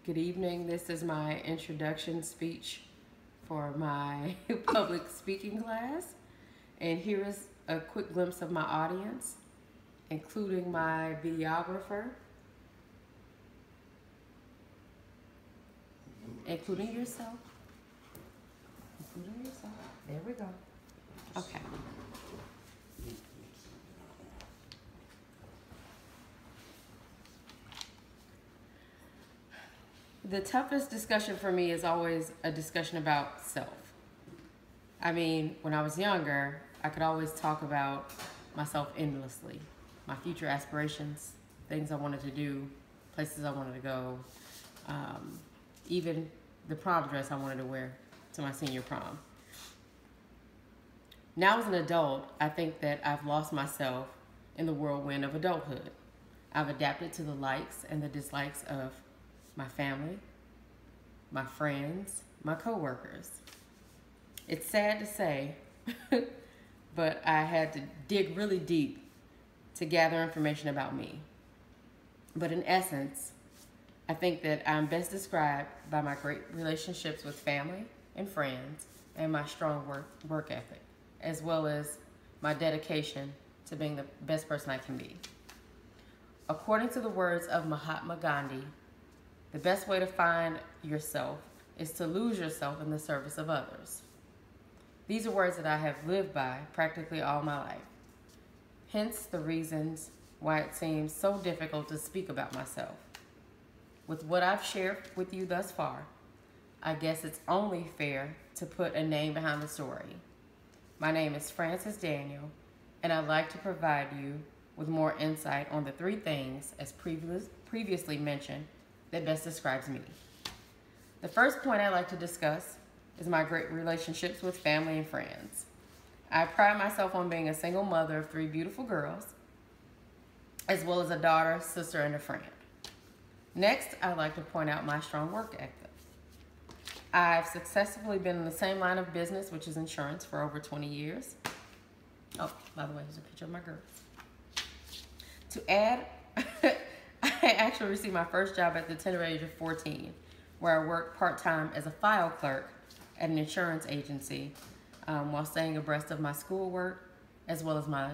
Good evening. This is my introduction speech for my public speaking class. And here is a quick glimpse of my audience, including my videographer, including yourself. Including yourself. There we go. Okay. The toughest discussion for me is always a discussion about self. I mean, when I was younger, I could always talk about myself endlessly. My future aspirations, things I wanted to do, places I wanted to go, even the prom dress I wanted to wear to my senior prom. Now as an adult, I think that I've lost myself in the whirlwind of adulthood. I've adapted to the likes and the dislikes of my family, my friends, my coworkers. It's sad to say, but I had to dig really deep to gather information about me. But in essence, I think that I'm best described by my great relationships with family and friends and my strong work ethic, as well as my dedication to being the best person I can be. According to the words of Mahatma Gandhi, the best way to find yourself is to lose yourself in the service of others. These are words that I have lived by practically all my life. Hence the reasons why it seems so difficult to speak about myself. With what I've shared with you thus far, I guess it's only fair to put a name behind the story. My name is Frances Daniel, and I'd like to provide you with more insight on the three things, as previously mentioned, that best describes me. The first point I'd like to discuss is my great relationships with family and friends. I pride myself on being a single mother of 3 beautiful girls, as well as a daughter, sister, and a friend. Next, I'd like to point out my strong work ethic. I've successfully been in the same line of business, which is insurance, for over 20 years. Oh, by the way, here's a picture of my girls. To add, I actually received my first job at the tender age of 14, where I worked part-time as a file clerk at an insurance agency while staying abreast of my schoolwork as well as my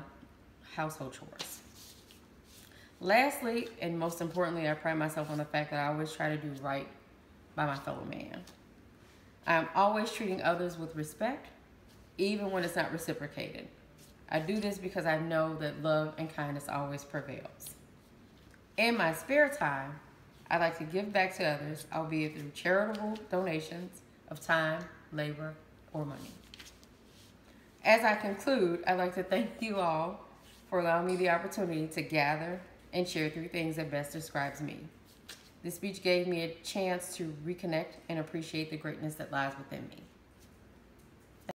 household chores. Lastly, and most importantly, I pride myself on the fact that I always try to do right by my fellow man. I'm always treating others with respect, even when it's not reciprocated. I do this because I know that love and kindness always prevails. In my spare time, I like to give back to others, albeit through charitable donations of time, labor, or money. As I conclude, I'd like to thank you all for allowing me the opportunity to gather and share 3 things that best describes me. This speech gave me a chance to reconnect and appreciate the greatness that lies within me.